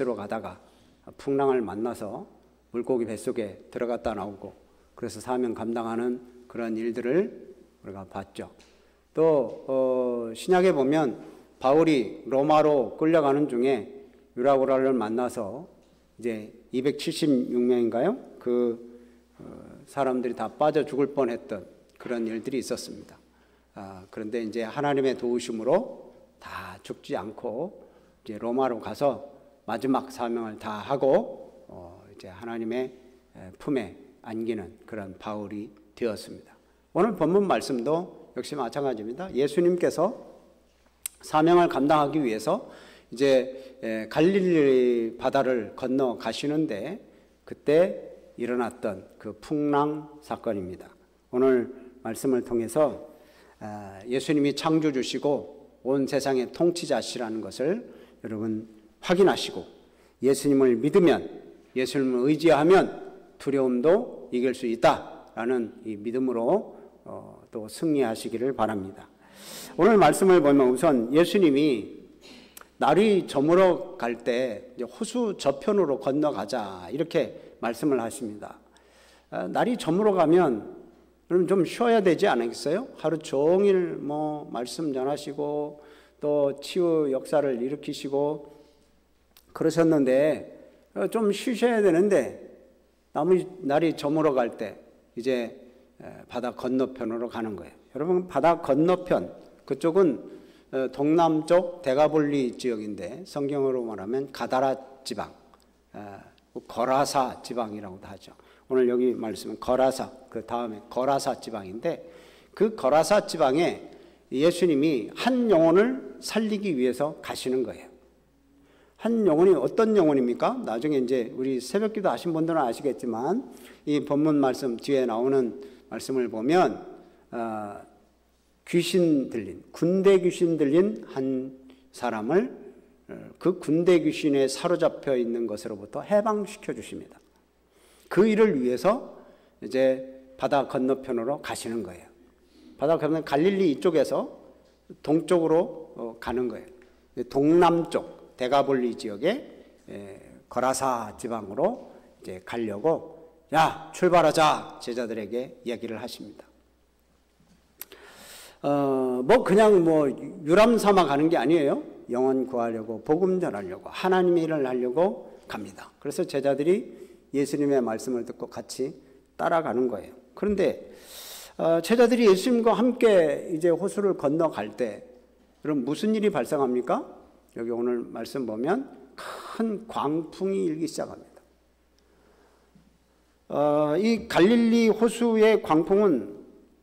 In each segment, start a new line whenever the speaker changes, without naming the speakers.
로 가다가 풍랑을 만나서 물고기 뱃속에 들어갔다 나오고, 그래서 사명 감당하는 그런 일들을 우리가 봤죠. 또 신약에 보면 바울이 로마로 끌려가는 중에 유라고라를 만나서 이제 276명인가요? 그 사람들이 다 빠져 죽을 뻔했던 그런 일들이 있었습니다. 그런데 이제 하나님의 도우심으로 다 죽지 않고 이제 로마로 가서 마지막 사명을 다 하고 이제 하나님의 품에 안기는 그런 바울이 되었습니다. 오늘 본문 말씀도 역시 마찬가지입니다. 예수님께서 사명을 감당하기 위해서 이제 갈릴리 바다를 건너 가시는데 그때 일어났던 그 풍랑 사건입니다. 오늘 말씀을 통해서 예수님이 창조주시고 온 세상의 통치자시라는 것을 여러분 확인하시고, 예수님을 믿으면, 예수님을 의지하면 두려움도 이길 수 있다라는 이 믿음으로 또 승리하시기를 바랍니다. 오늘 말씀을 보면 우선 예수님이 날이 저물어 갈 때 호수 저편으로 건너가자 이렇게 말씀을 하십니다. 날이 저물어 가면 그럼 좀 쉬어야 되지 않겠어요? 하루 종일 뭐 말씀 전하시고 또 치유 역사를 일으키시고 그러셨는데 좀 쉬셔야 되는데 날이 저물어 갈 때 이제 바다 건너편으로 가는 거예요. 여러분, 바다 건너편 그쪽은 동남쪽 데가볼리 지역인데 성경으로 말하면 가다라 지방, 거라사 지방이라고도 하죠. 오늘 여기 말씀은 거라사, 그 다음에 거라사 지방인데 그 거라사 지방에 예수님이 한 영혼을 살리기 위해서 가시는 거예요. 한 영혼이 어떤 영혼입니까? 나중에 이제 우리 새벽기도 하신 분들은 아시겠지만 이 본문 말씀 뒤에 나오는 말씀을 보면 귀신 들린, 군대 귀신 들린 한 사람을 그 군대 귀신에 사로잡혀 있는 것으로부터 해방시켜 주십니다. 그 일을 위해서 이제 바다 건너편으로 가시는 거예요. 바다 건너편 갈릴리 이쪽에서 동쪽으로 가는 거예요. 동남쪽 데가볼리 지역에 거라사 지방으로 이제 가려고 야 출발하자 제자들에게 얘기를 하십니다. 뭐 그냥 뭐 유람 삼아 가는 게 아니에요. 영혼 구하려고 복음 전하려고 하나님의 일을 하려고 갑니다. 그래서 제자들이 예수님의 말씀을 듣고 같이 따라가는 거예요. 그런데 제자들이 예수님과 함께 이제 호수를 건너갈 때 그럼 무슨 일이 발생합니까? 여기 오늘 말씀 보면 큰 광풍이 일기 시작합니다. 이 갈릴리 호수의 광풍은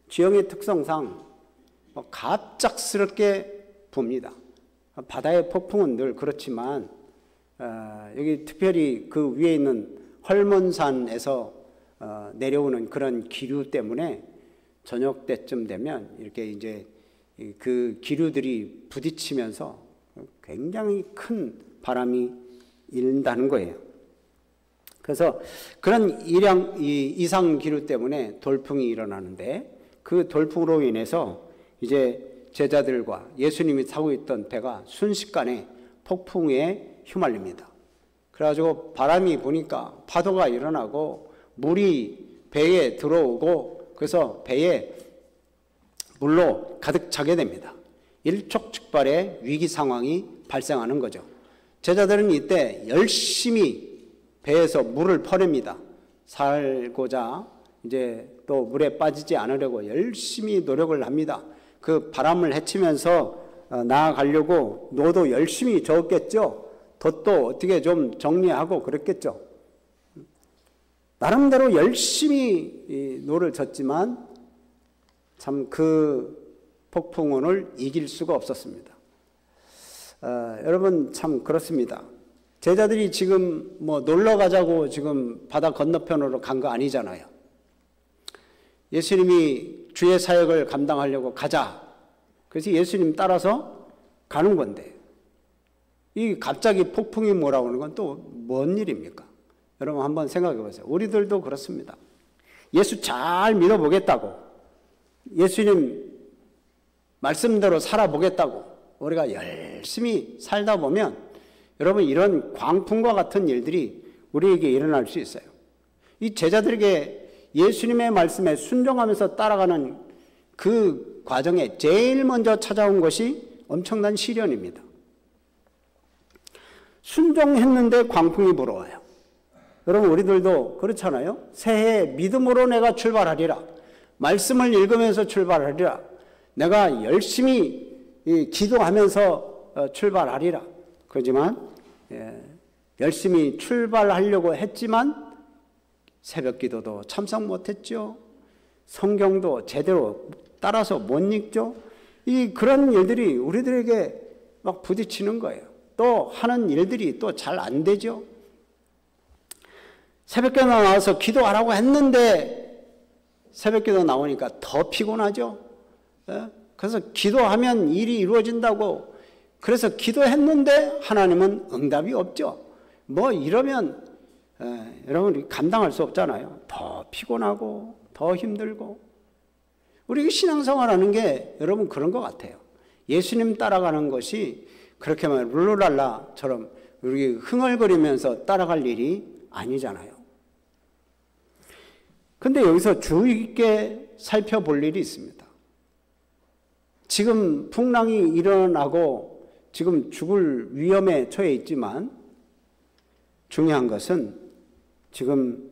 지형의 특성상 갑작스럽게 붑니다. 바다의 폭풍은 늘 그렇지만 여기 특별히 그 위에 있는 헐몬산에서 내려오는 그런 기류 때문에 저녁 때쯤 되면 이렇게 이제 그 기류들이 부딪히면서 굉장히 큰 바람이 일다는 거예요. 그래서 그런 이상 기류 때문에 돌풍이 일어나는데 그 돌풍으로 인해서 이제 제자들과 예수님이 타고 있던 배가 순식간에 폭풍에 휘말립니다. 그래가지고 바람이 부니까 파도가 일어나고 물이 배에 들어오고 그래서 배에 물로 가득 차게 됩니다. 일촉즉발의 위기 상황이 발생하는 거죠. 제자들은 이때 열심히 배에서 물을 퍼냅니다. 살고자 이제 또 물에 빠지지 않으려고 열심히 노력을 합니다. 그 바람을 헤치면서 나아가려고 노도 열심히 저었겠죠. 돛도 어떻게 좀 정리하고 그랬겠죠. 나름대로 열심히 노를 졌지만 참 그 폭풍운을 이길 수가 없었습니다. 여러분 참 그렇습니다. 제자들이 지금 뭐 놀러 가자고 지금 바다 건너편으로 간 거 아니잖아요. 예수님이 주의 사역을 감당하려고 가자. 그래서 예수님 따라서 가는 건데 이 갑자기 폭풍이 몰아오는 건 또 뭔 일입니까? 여러분 한번 생각해 보세요. 우리들도 그렇습니다. 예수 잘 믿어보겠다고, 예수님 말씀대로 살아보겠다고 우리가 열심히 살다 보면 여러분, 이런 광풍과 같은 일들이 우리에게 일어날 수 있어요. 이 제자들에게 예수님의 말씀에 순종하면서 따라가는 그 과정에 제일 먼저 찾아온 것이 엄청난 시련입니다. 순종했는데 광풍이 불어와요. 여러분, 우리들도 그렇잖아요. 새해 믿음으로 내가 출발하리라. 말씀을 읽으면서 출발하리라. 내가 열심히 기도하면서 출발하리라. 그렇지만 열심히 출발하려고 했지만 새벽 기도도 참석 못했죠. 성경도 제대로 따라서 못 읽죠. 그런 일들이 우리들에게 막 부딪히는 거예요. 또 하는 일들이 또 잘 안 되죠. 새벽기도 나와서 기도하라고 했는데 새벽기도 나오니까 더 피곤하죠. 그래서 기도하면 일이 이루어진다고 그래서 기도했는데 하나님은 응답이 없죠. 뭐 이러면 여러분 감당할 수 없잖아요. 더 피곤하고 더 힘들고. 우리 신앙생활하는 게 여러분 그런 것 같아요. 예수님 따라가는 것이 그렇게 막 룰루랄라처럼 우리 흥얼거리면서 따라갈 일이 아니잖아요. 근데 여기서 주의 깊게 살펴볼 일이 있습니다. 지금 풍랑이 일어나고 지금 죽을 위험에 처해 있지만 중요한 것은 지금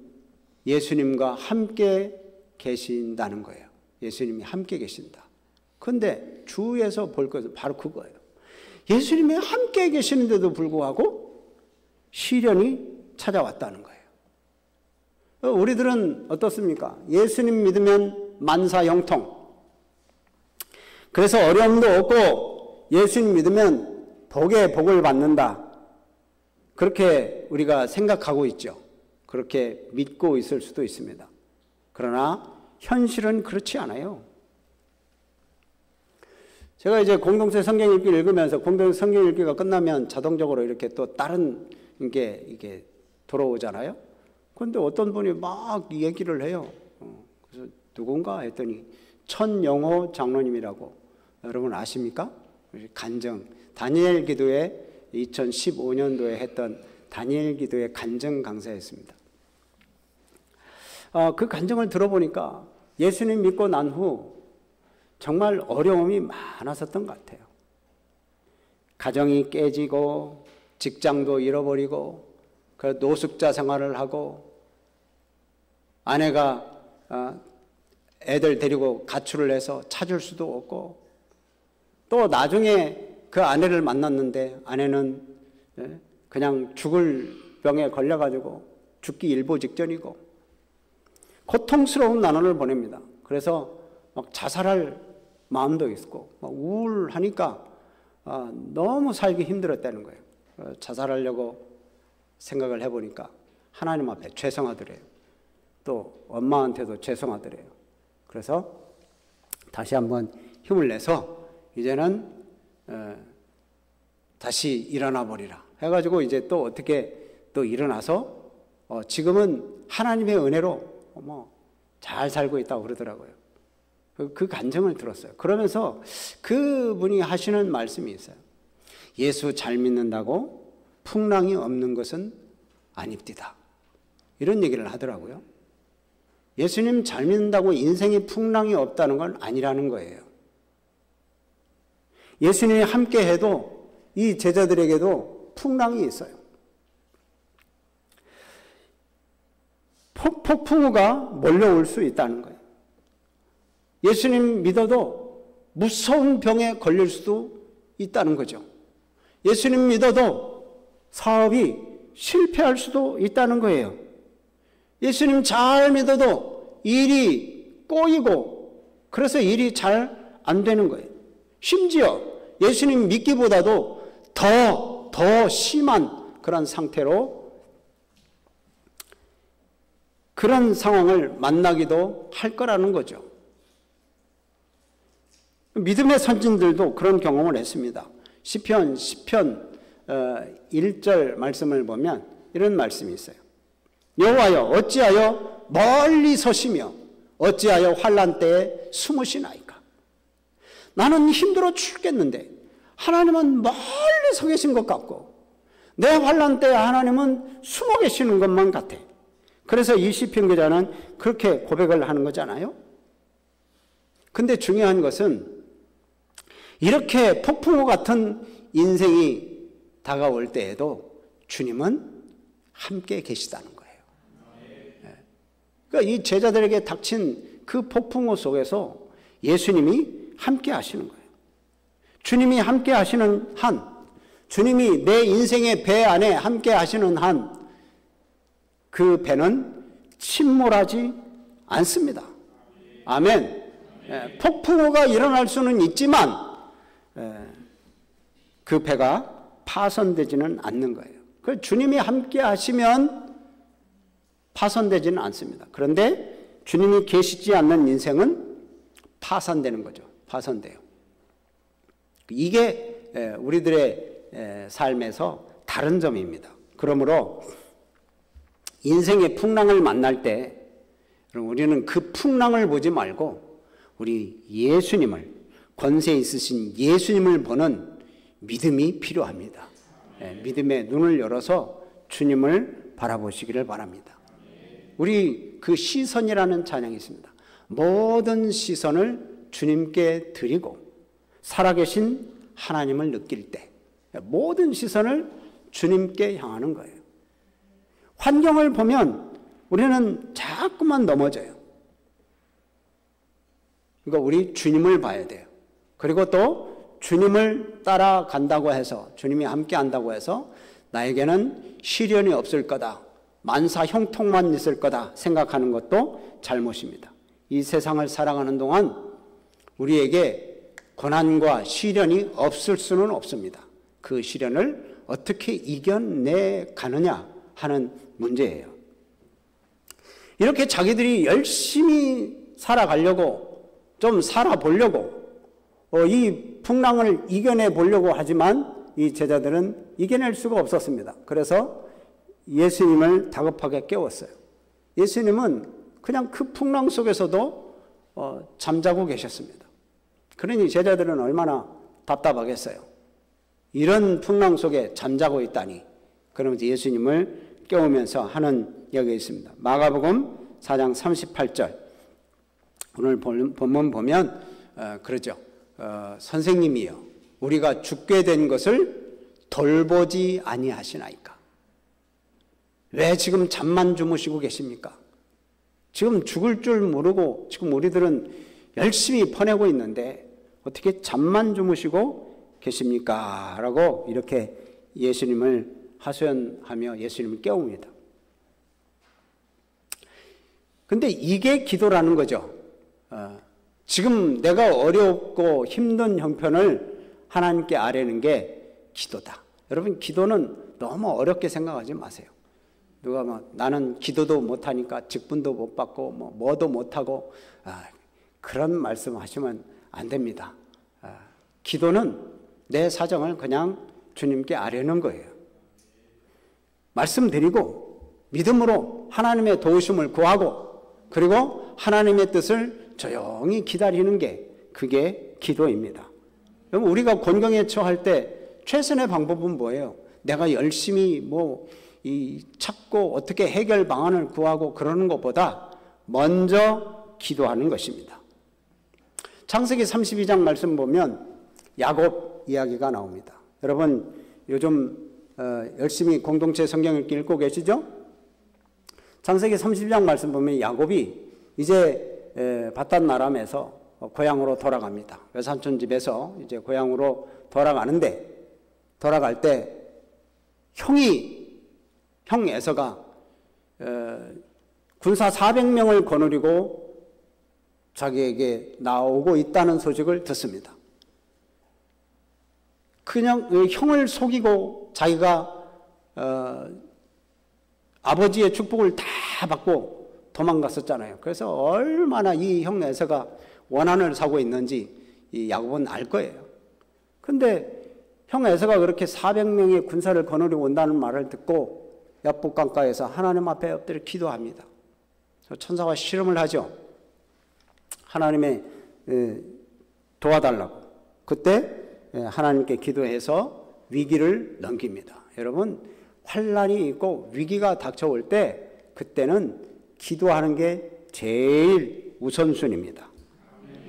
예수님과 함께 계신다는 거예요. 예수님이 함께 계신다. 그런데 주위에서 볼 것은 바로 그거예요. 예수님이 함께 계시는데도 불구하고 시련이 찾아왔다는 거예요. 우리들은 어떻습니까? 예수님 믿으면 만사형통. 그래서 어려움도 없고 예수님 믿으면 복에 복을 받는다. 그렇게 우리가 생각하고 있죠. 그렇게 믿고 있을 수도 있습니다. 그러나 현실은 그렇지 않아요. 제가 이제 공동체 성경 읽기를 읽으면서 공동체 성경 읽기가 끝나면 자동적으로 이렇게 또 다른 게 이게 돌아오잖아요. 그런데 어떤 분이 막 얘기를 해요. 그래서 누군가 했더니 천영호 장로님이라고 여러분 아십니까? 간증 다니엘 기도회 2015년도에 했던 다니엘 기도회 간증 강사였습니다. 그 간증을 들어보니까 예수님 믿고 난 후 정말 어려움이 많았었던 것 같아요. 가정이 깨지고 직장도 잃어버리고 노숙자 생활을 하고 아내가 애들 데리고 가출을 해서 찾을 수도 없고 또 나중에 그 아내를 만났는데 아내는 그냥 죽을 병에 걸려가지고 죽기 일보 직전이고 고통스러운 나날을 보냅니다. 그래서 막 자살할 마음도 있고 막 우울하니까 너무 살기 힘들었다는 거예요. 자살하려고 생각을 해보니까 하나님 앞에 죄송하더래요. 또 엄마한테도 죄송하더래요. 그래서 다시 한번 힘을 내서 이제는 다시 일어나 버리라 해가지고 이제 또 어떻게 또 일어나서 지금은 하나님의 은혜로 잘 살고 있다고 그러더라고요. 그 간증을 들었어요. 그러면서 그분이 하시는 말씀이 있어요. 예수 잘 믿는다고 풍랑이 없는 것은 아닙니다. 이런 얘기를 하더라고요. 예수님 잘 믿는다고 인생에 풍랑이 없다는 건 아니라는 거예요. 예수님이 함께 해도 이 제자들에게도 풍랑이 있어요. 폭풍우가 몰려올 수 있다는 거예요. 예수님 믿어도 무서운 병에 걸릴 수도 있다는 거죠. 예수님 믿어도 사업이 실패할 수도 있다는 거예요. 예수님 잘 믿어도 일이 꼬이고 그래서 일이 잘 안 되는 거예요. 심지어 예수님 믿기보다도 더 심한 그런 상태로 그런 상황을 만나기도 할 거라는 거죠. 믿음의 선진들도 그런 경험을 했습니다. 시편 1절 말씀을 보면 이런 말씀이 있어요. 여호와여 어찌하여 멀리 서시며 어찌하여 환난 때에 숨으시나이까. 나는 힘들어 죽겠는데 하나님은 멀리 서 계신 것 같고 내 환난 때 하나님은 숨어 계시는 것만 같아. 그래서 이 시편 기자는 그렇게 고백을 하는 거잖아요. 근데 중요한 것은 이렇게 폭풍우 같은 인생이 다가올 때에도 주님은 함께 계시다는 거예요. 그러니까 이 제자들에게 닥친 그 폭풍우 속에서 예수님이 함께 하시는 거예요. 주님이 함께 하시는 한, 주님이 내 인생의 배 안에 함께 하시는 한, 그 배는 침몰하지 않습니다. 아멘. 폭풍우가 일어날 수는 있지만 그 배가 파손되지는 않는 거예요. 그 주님이 함께 하시면 파손되지는 않습니다. 그런데 주님이 계시지 않는 인생은 파산되는 거죠. 파손돼요. 이게 우리들의 삶에서 다른 점입니다. 그러므로 인생의 풍랑을 만날 때 우리는 그 풍랑을 보지 말고 우리 예수님을, 권세 있으신 예수님을 보는 믿음이 필요합니다. 믿음의 눈을 열어서 주님을 바라보시기를 바랍니다. 우리 그 시선이라는 찬양이 있습니다. 모든 시선을 주님께 드리고 살아계신 하나님을 느낄 때 모든 시선을 주님께 향하는 거예요. 환경을 보면 우리는 자꾸만 넘어져요. 그러니까 우리 주님을 봐야 돼요. 그리고 또 주님을 따라간다고 해서, 주님이 함께 한다고 해서 나에게는 시련이 없을 거다, 만사 형통만 있을 거다 생각하는 것도 잘못입니다. 이 세상을 살아가는 동안 우리에게 고난과 시련이 없을 수는 없습니다. 그 시련을 어떻게 이겨내 가느냐 하는 문제예요. 이렇게 자기들이 열심히 살아가려고, 좀 살아보려고, 이 풍랑을 이겨내 보려고 하지만 이 제자들은 이겨낼 수가 없었습니다. 그래서 예수님을 다급하게 깨웠어요. 예수님은 그냥 그 풍랑 속에서도 잠자고 계셨습니다. 그러니 제자들은 얼마나 답답하겠어요. 이런 풍랑 속에 잠자고 있다니. 그러면서 예수님을 깨우면서 하는 이야기가 있습니다. 마가복음 4장 38절. 오늘 본문 보면 그러죠. 선생님이여, 우리가 죽게 된 것을 돌보지 아니하시나이까. 왜 지금 잠만 주무시고 계십니까? 지금 죽을 줄 모르고 지금 우리들은 열심히 퍼내고 있는데 어떻게 잠만 주무시고 계십니까? 라고 이렇게 예수님을 하소연하며 예수님을 깨웁니다. 근데 이게 기도라는 거죠. 지금 내가 어렵고 힘든 형편을 하나님께 아뢰는 게 기도다. 여러분, 기도는 너무 어렵게 생각하지 마세요. 누가 나는 기도도 못하니까 직분도 못 받고 뭐도 못하고 그런 말씀 하시면 안 됩니다. 기도는 내 사정을 그냥 주님께 아뢰는 거예요. 말씀드리고 믿음으로 하나님의 도우심을 구하고 그리고 하나님의 뜻을 조용히 기다리는 게 그게 기도입니다. 여러분, 우리가 곤경에 처할 때 최선의 방법은 뭐예요? 내가 열심히 찾고 어떻게 해결 방안을 구하고 그러는 것보다 먼저 기도하는 것입니다. 창세기 32장 말씀 보면 야곱 이야기가 나옵니다. 여러분 요즘 열심히 공동체 성경 읽기 읽고 계시죠? 창세기 32장 말씀 보면 야곱이 이제 바단 아람에서 고향으로 돌아갑니다. 외삼촌 집에서 이제 고향으로 돌아갈 때 형 에서가 군사 400명을 거느리고 자기에게 나오고 있다는 소식을 듣습니다. 그냥 형을 속이고 자기가 아버지의 축복을 다 받고 도망갔었잖아요. 그래서 얼마나 이 형 에서가 원한을 사고 있는지 이 야곱은 알 거예요. 근데 형 에서가 그렇게 400명의 군사를 거느리고 온다는 말을 듣고 야복 강가에서 하나님 앞에 엎드려 기도합니다. 천사와 씨름을 하죠. 하나님의 도와달라고. 그때 하나님께 기도해서 위기를 넘깁니다. 여러분, 환란이 있고 위기가 닥쳐올 때 그때는 기도하는 게 제일 우선순위입니다.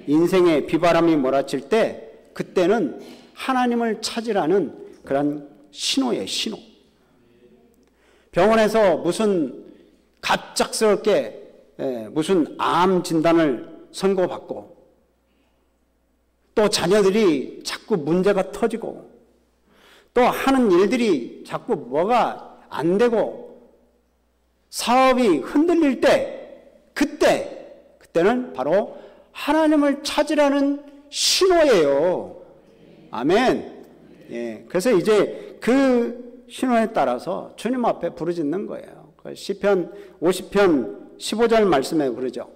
인생에 비바람이 몰아칠 때 그때는 하나님을 찾으라는 그런 신호예요, 신호. 병원에서 무슨 갑작스럽게 무슨 암 진단을 선고받고 또 자녀들이 자꾸 문제가 터지고 또 하는 일들이 자꾸 뭐가 안 되고 사업이 흔들릴 때 그때는 바로 하나님을 찾으라는 신호예요. 아멘. 예, 그래서 이제 그 신호에 따라서 주님 앞에 부르짖는 거예요. 시편 50편 15절 말씀에 그러죠.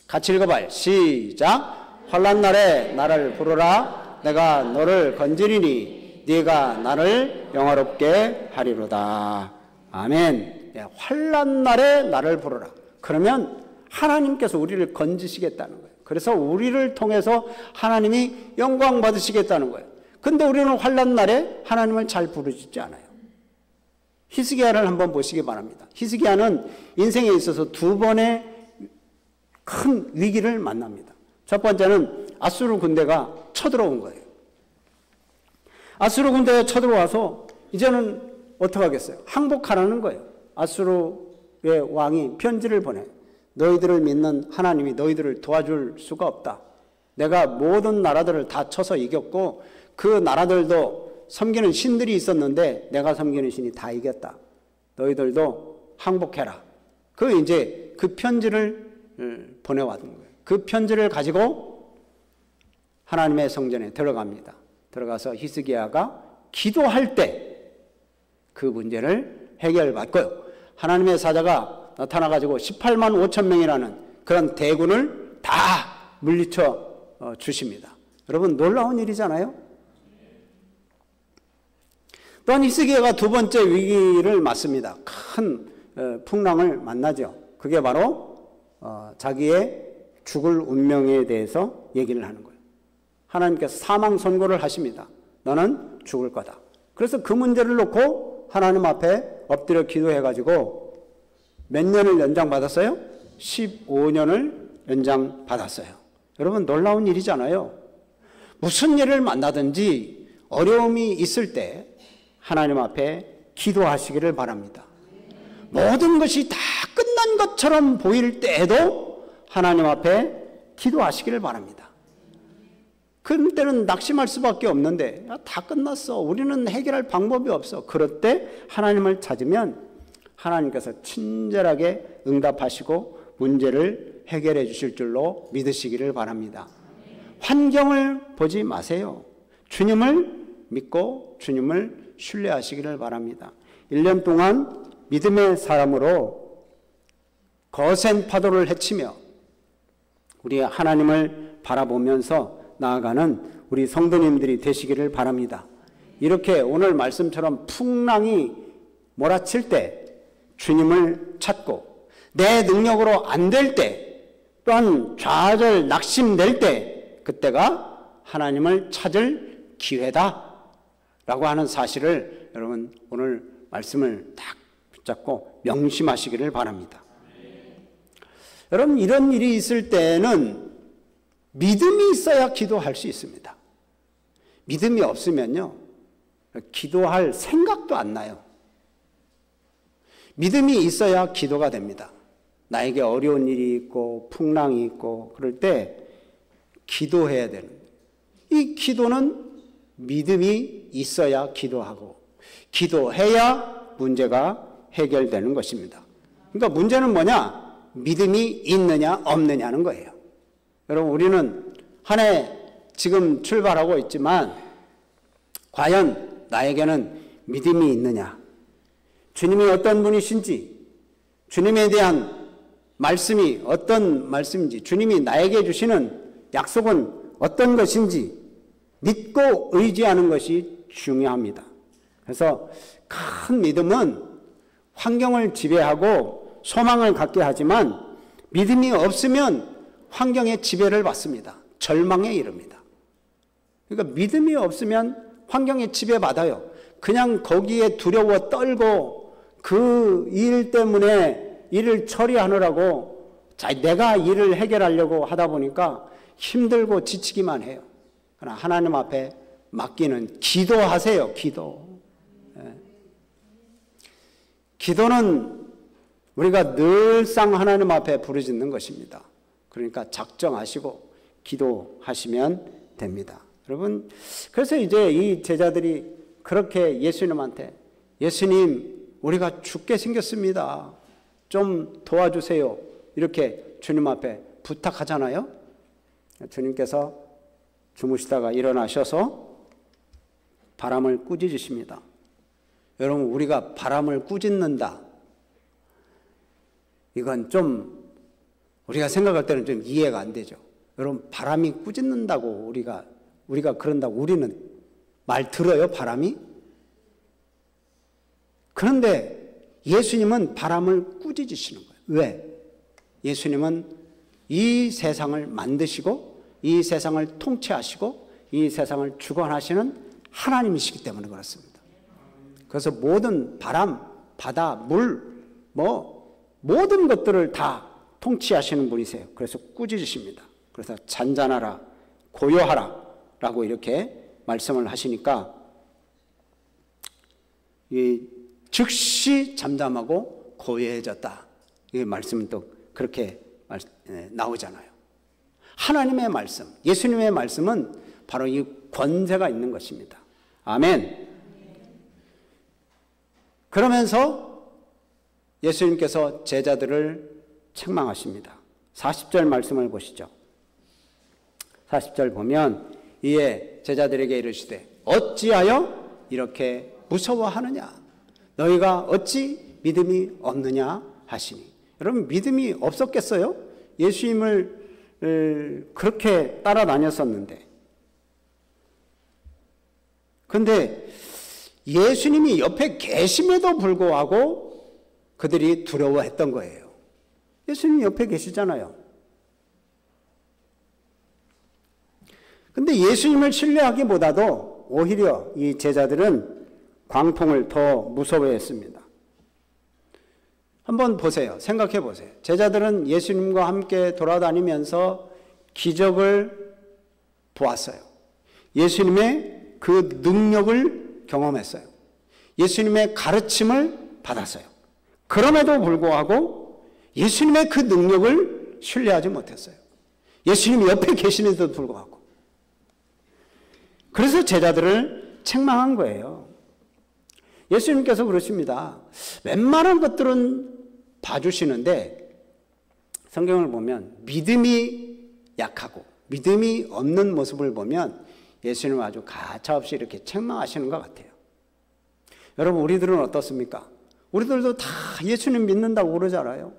같이 읽어봐요. 시작. 환난 날에 나를 부르라. 내가 너를 건지리니 네가 나를 영화롭게 하리로다. 아멘. 예, 환난 날에 나를 부르라. 그러면 하나님께서 우리를 건지시겠다는 거예요. 그래서 우리를 통해서 하나님이 영광 받으시겠다는 거예요. 근데 우리는 환난 날에 하나님을 잘 부르짖지 않아요. 히스기야를 한번 보시기 바랍니다. 히스기야는 인생에 있어서 두 번의 큰 위기를 만납니다. 첫 번째는 아수르 군대가 쳐들어온 거예요. 아수르 군대가 쳐들어와서 이제는 어떻게 하겠어요? 항복하라는 거예요. 아수르의 왕이 편지를 보내요. 너희들을 믿는 하나님이 너희들을 도와줄 수가 없다. 내가 모든 나라들을 다 쳐서 이겼고 그 나라들도 섬기는 신들이 있었는데 내가 섬기는 신이 다 이겼다. 너희들도 항복해라. 이제 그 편지를 보내왔던 거예요. 그 편지를 가지고 하나님의 성전에 들어갑니다. 들어가서 히스기야가 기도할 때 그 문제를 해결받고요. 하나님의 사자가 나타나가지고 18만 5천 명이라는 그런 대군을 다 물리쳐 주십니다. 여러분, 놀라운 일이잖아요. 또한 히스기야가 두 번째 위기를 맞습니다. 큰 풍랑을 만나죠. 그게 바로 자기의 죽을 운명에 대해서 얘기를 하는 거예요. 하나님께서 사망 선고를 하십니다. 너는 죽을 거다. 그래서 그 문제를 놓고 하나님 앞에 엎드려 기도해가지고 몇 년을 연장받았어요? 15년을 연장받았어요. 여러분, 놀라운 일이잖아요. 무슨 일을 만나든지 어려움이 있을 때 하나님 앞에 기도하시기를 바랍니다. 모든 것이 다 끝난 것처럼 보일 때에도 하나님 앞에 기도하시기를 바랍니다. 그때는 낙심할 수밖에 없는데 다 끝났어. 우리는 해결할 방법이 없어. 그럴 때 하나님을 찾으면 하나님께서 친절하게 응답하시고 문제를 해결해 주실 줄로 믿으시기를 바랍니다. 환경을 보지 마세요. 주님을 믿고 주님을 신뢰하시기를 바랍니다. 1년 동안 믿음의 사람으로 거센 파도를 헤치며 우리 하나님을 바라보면서 나아가는 우리 성도님들이 되시기를 바랍니다. 이렇게 오늘 말씀처럼 풍랑이 몰아칠 때 주님을 찾고 내 능력으로 안 될 때 또한 좌절 낙심될 때 그때가 하나님을 찾을 기회다 라고 하는 사실을 여러분 오늘 말씀을 딱 붙잡고 명심하시기를 바랍니다. 여러분, 이런 일이 있을 때는 믿음이 있어야 기도할 수 있습니다. 믿음이 없으면요, 기도할 생각도 안 나요. 믿음이 있어야 기도가 됩니다. 나에게 어려운 일이 있고 풍랑이 있고 그럴 때 기도해야 되는, 이 기도는 믿음이 있어야 기도하고 기도해야 문제가 해결되는 것입니다. 그러니까 문제는 뭐냐? 믿음이 있느냐 없느냐는 거예요. 여러분, 우리는 한 해 지금 출발하고 있지만 과연 나에게는 믿음이 있느냐? 주님이 어떤 분이신지, 주님에 대한 말씀이 어떤 말씀인지, 주님이 나에게 주시는 약속은 어떤 것인지 믿고 의지하는 것이 중요합니다. 그래서 큰 믿음은 환경을 지배하고 소망을 갖게 하지만 믿음이 없으면 환경의 지배를 받습니다. 절망에 이릅니다. 그러니까 믿음이 없으면 환경에 지배받아요. 그냥 거기에 두려워 떨고 그 일 때문에 일을 처리하느라고 내가 일을 해결하려고 하다 보니까 힘들고 지치기만 해요. 그러나 하나님 앞에 맡기는 기도하세요. 기도. 기도는 우리가 늘상 하나님 앞에 부르짖는 것입니다. 그러니까 작정하시고 기도하시면 됩니다. 여러분, 그래서 이제 이 제자들이 그렇게 예수님한테 예수님, 우리가 죽게 생겼습니다. 좀 도와주세요. 이렇게 주님 앞에 부탁하잖아요. 주님께서 주무시다가 일어나셔서 바람을 꾸짖으십니다. 여러분, 우리가 바람을 꾸짖는다. 이건 좀 우리가 생각할 때는 좀 이해가 안 되죠. 여러분, 바람이 꾸짖는다고 우리가 그런다고 우리는 말 들어요, 바람이? 그런데 예수님은 바람을 꾸짖으시는 거예요. 왜? 예수님은 이 세상을 만드시고 이 세상을 통치하시고 이 세상을 주관하시는 하나님이시기 때문에 그렇습니다. 그래서 모든 바람, 바다, 물, 모든 것들을 다 통치하시는 분이세요. 그래서 꾸짖으십니다. 그래서 잔잔하라, 고요하라 라고 이렇게 말씀을 하시니까 즉시 잠잠하고 고요해졌다. 이 말씀은 또 그렇게 나오잖아요. 하나님의 말씀, 예수님의 말씀은 바로 이 권세가 있는 것입니다. 아멘. 그러면서 예수님께서 제자들을 책망하십니다. 40절 말씀을 보시죠. 40절 보면 이에 제자들에게 이르시되 어찌하여 이렇게 무서워하느냐? 너희가 어찌 믿음이 없느냐 하시니. 여러분, 믿음이 없었겠어요? 예수님을 그렇게 따라다녔었는데. 근데 예수님이 옆에 계심에도 불구하고 그들이 두려워했던 거예요. 예수님 옆에 계시잖아요. 근데 예수님을 신뢰하기보다도 오히려 이 제자들은 광풍을 더 무서워했습니다. 한번 보세요. 생각해 보세요. 제자들은 예수님과 함께 돌아다니면서 기적을 보았어요. 예수님의 그 능력을 경험했어요. 예수님의 가르침을 받았어요. 그럼에도 불구하고 예수님의 그 능력을 신뢰하지 못했어요. 예수님이 옆에 계시는데도 불구하고. 그래서 제자들을 책망한 거예요. 예수님께서 그러십니다. 웬만한 것들은 봐주시는데 성경을 보면 믿음이 약하고 믿음이 없는 모습을 보면 예수님은 아주 가차없이 이렇게 책망하시는 것 같아요. 여러분, 우리들은 어떻습니까? 우리들도 다 예수님 믿는다고 그러잖아요.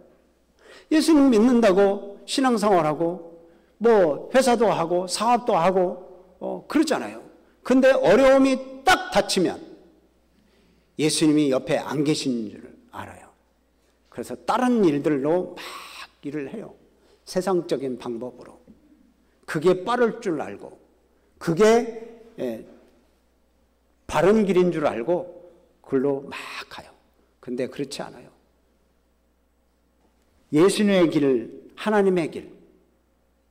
예수님 믿는다고 신앙생활하고 회사도 하고 사업도 하고 그러잖아요. 근데 어려움이 딱 닥치면 예수님이 옆에 안 계신 줄 알아요. 그래서 다른 일들로 막 일을 해요. 세상적인 방법으로. 그게 빠를 줄 알고 그게 바른 길인 줄 알고 그걸로 막 가요. 근데 그렇지 않아요. 예수님의 길, 하나님의 길,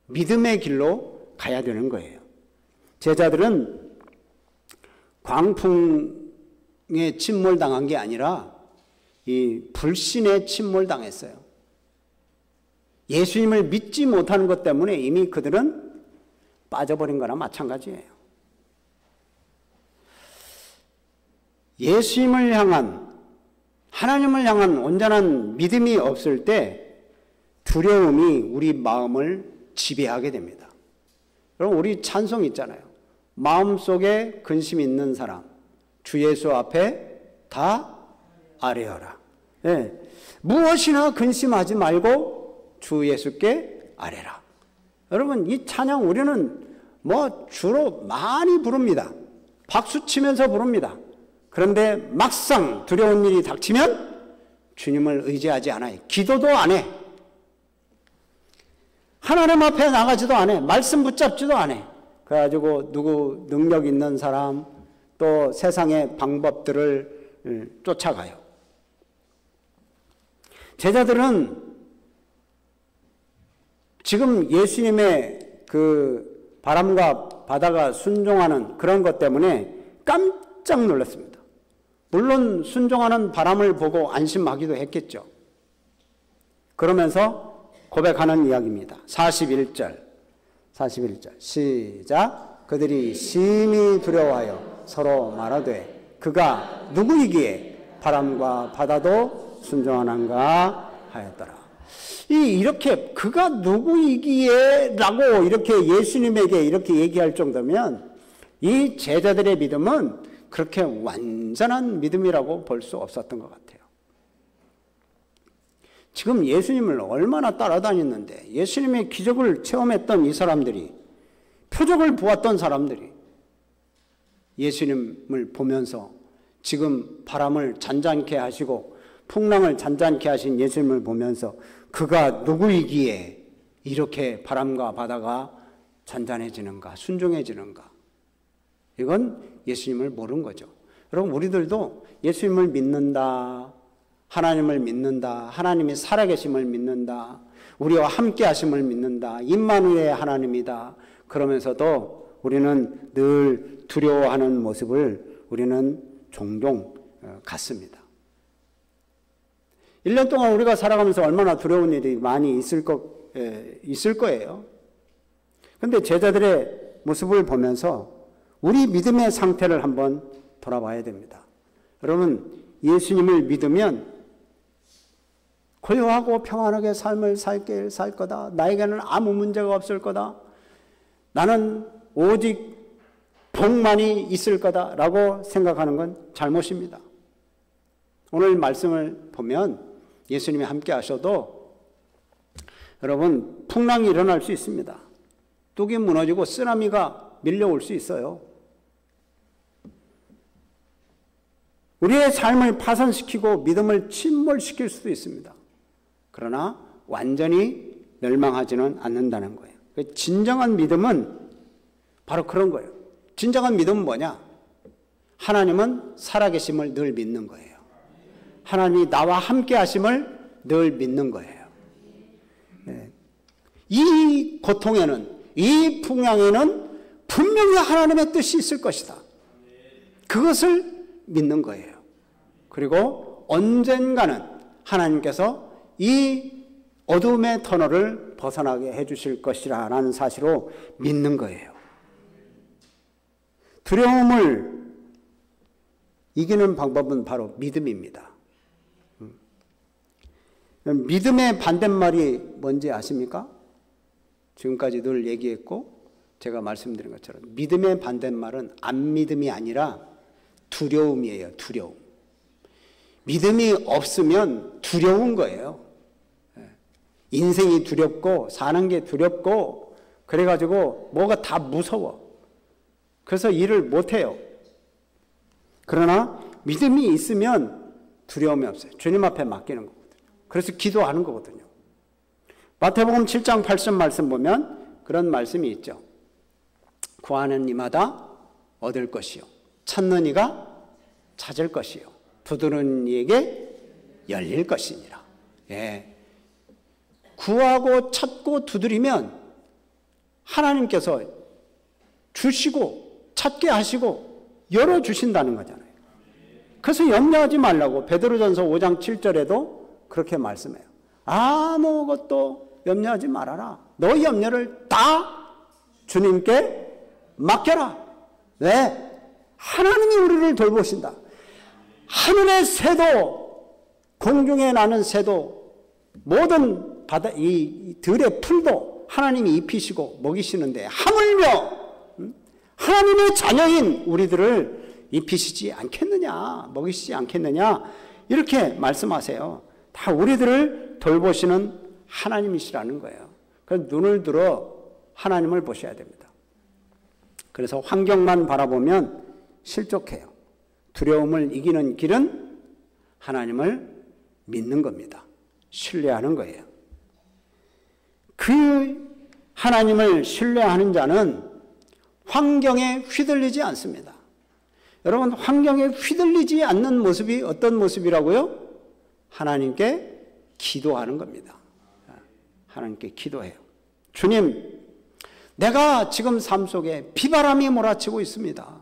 믿음의 길로 가야 되는 거예요. 제자들은 광풍에 침몰당한 게 아니라 이 불신에 침몰당했어요. 예수님을 믿지 못하는 것 때문에 이미 그들은 빠져버린 거나 마찬가지예요. 예수님을 향한, 하나님을 향한 온전한 믿음이 없을 때 두려움이 우리 마음을 지배하게 됩니다. 여러분, 우리 찬송 있잖아요. 마음속에 근심이 있는 사람, 주 예수 앞에 다 아뢰어라. 네. 무엇이나 근심하지 말고 주 예수께 아뢰라. 여러분, 이 찬양 우리는 주로 많이 부릅니다. 박수 치면서 부릅니다. 그런데 막상 두려운 일이 닥치면 주님을 의지하지 않아요. 기도도 안 해. 하나님 앞에 나가지도 안 해. 말씀 붙잡지도 안 해. 그래가지고 누구 능력 있는 사람, 또 세상의 방법들을 쫓아가요. 제자들은 지금 예수님의 그 바람과 바다가 순종하는 그런 것 때문에 깜짝 놀랐습니다. 물론 순종하는 바람을 보고 안심하기도 했겠죠. 그러면서 고백하는 이야기입니다. 41절 시작. 그들이 심히 두려워하여 서로 말하되 그가 누구이기에 바람과 바다도 순종하는가 하였더라. 이렇게 그가 누구이기에 라고 이렇게 예수님에게 이렇게 얘기할 정도면 이 제자들의 믿음은 그렇게 완전한 믿음이라고 볼 수 없었던 것 같아요. 지금 예수님을 얼마나 따라다녔는데 예수님의 기적을 체험했던 이 사람들이, 표적을 보았던 사람들이 예수님을 보면서 지금 바람을 잔잔케 하시고 풍랑을 잔잔케 하신 예수님을 보면서 그가 누구이기에 이렇게 바람과 바다가 잔잔해지는가, 순종해지는가. 이건 예수님을 모르는 거죠. 여러분, 우리들도 예수님을 믿는다, 하나님을 믿는다, 하나님이 살아계심을 믿는다, 우리와 함께 하심을 믿는다, 임마누엘의 하나님이다. 그러면서도 우리는 늘 두려워하는 모습을 우리는 종종 갖습니다. 1년 동안 우리가 살아가면서 얼마나 두려운 일이 많이 있을 거예요. 그런데 제자들의 모습을 보면서 우리 믿음의 상태를 한번 돌아봐야 됩니다. 여러분, 예수님을 믿으면 고요하고 평안하게 삶을 살 거다. 나에게는 아무 문제가 없을 거다. 나는 오직 복만이 있을 거다라고 생각하는 건 잘못입니다. 오늘 말씀을 보면 예수님이 함께 하셔도 여러분, 풍랑이 일어날 수 있습니다. 뚝이 무너지고 쓰나미가 밀려올 수 있어요. 우리의 삶을 파산시키고 믿음을 침몰시킬 수도 있습니다. 그러나 완전히 멸망하지는 않는다는 거예요. 진정한 믿음은 바로 그런 거예요. 진정한 믿음은 뭐냐? 하나님은 살아계심을 늘 믿는 거예요. 하나님이 나와 함께 하심을 늘 믿는 거예요. 이 고통에는, 이 풍랑에는 분명히 하나님의 뜻이 있을 것이다. 그것을 믿는 거예요. 그리고 언젠가는 하나님께서 이 어둠의 터널을 벗어나게 해주실 것이라는 사실로 믿는 거예요. 두려움을 이기는 방법은 바로 믿음입니다. 믿음의 반대말이 뭔지 아십니까? 지금까지 늘 얘기했고 제가 말씀드린 것처럼 믿음의 반대말은 안 믿음이 아니라 두려움이에요. 두려움. 믿음이 없으면 두려운 거예요. 인생이 두렵고 사는 게 두렵고 그래가지고 뭐가 다 무서워. 그래서 일을 못해요. 그러나 믿음이 있으면 두려움이 없어요. 주님 앞에 맡기는 거거든요. 그래서 기도하는 거거든요. 마태복음 7장 8절 말씀 보면 그런 말씀이 있죠. 구하는 이마다 얻을 것이요, 찾는 이가 찾을 것이요, 두드리는 이에게 열릴 것이니라. 예. 구하고 찾고 두드리면 하나님께서 주시고 찾게 하시고 열어주신다는 거잖아요. 그래서 염려하지 말라고 베드로전서 5장 7절에도 그렇게 말씀해요. 아무것도 염려하지 말아라. 너희 염려를 다 주님께 맡겨라. 왜? 하나님이 우리를 돌보신다. 하늘의 새도, 공중에 나는 새도, 모든 바다, 이 들의 풀도 하나님이 입히시고 먹이시는데 하물며 하나님의 자녀인 우리들을 입히시지 않겠느냐, 먹이시지 않겠느냐, 이렇게 말씀하세요. 다 우리들을 돌보시는 하나님이시라는 거예요. 그래서 눈을 들어 하나님을 보셔야 됩니다. 그래서 환경만 바라보면 실족해요. 두려움을 이기는 길은 하나님을 믿는 겁니다. 신뢰하는 거예요. 그 하나님을 신뢰하는 자는 환경에 휘둘리지 않습니다. 여러분, 환경에 휘둘리지 않는 모습이 어떤 모습이라고요? 하나님께 기도하는 겁니다. 하나님께 기도해요. 주님, 내가 지금 삶 속에 비바람이 몰아치고 있습니다.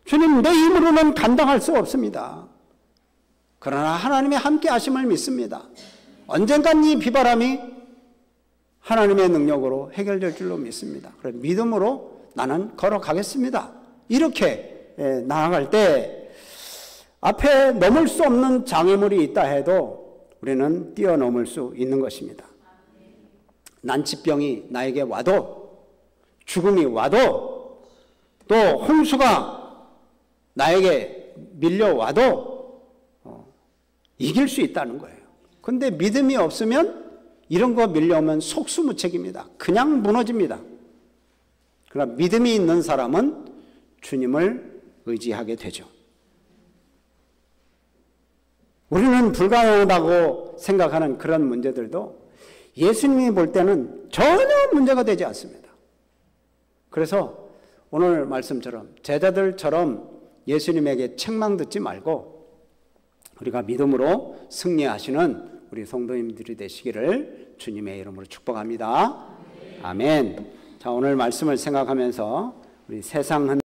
주님, 내 힘으로는 감당할 수 없습니다. 그러나 하나님의 함께 하심을 믿습니다. 언젠간 이 비바람이 하나님의 능력으로 해결될 줄로 믿습니다. 그래서 믿음으로 나는 걸어가겠습니다. 이렇게 나아갈 때 앞에 넘을 수 없는 장애물이 있다 해도 우리는 뛰어넘을 수 있는 것입니다. 난치병이 나에게 와도, 죽음이 와도, 또 홍수가 나에게 밀려와도 이길 수 있다는 거예요. 근데 믿음이 없으면 이런 거 밀려오면 속수무책입니다. 그냥 무너집니다. 그러나 믿음이 있는 사람은 주님을 의지하게 되죠. 우리는 불가능하다고 생각하는 그런 문제들도 예수님이 볼 때는 전혀 문제가 되지 않습니다. 그래서 오늘 말씀처럼 제자들처럼 예수님에게 책망 듣지 말고 우리가 믿음으로 승리하시는 우리 성도님들이 되시기를 주님의 이름으로 축복합니다. 아멘. 자, 오늘 말씀을 생각하면서 우리 세상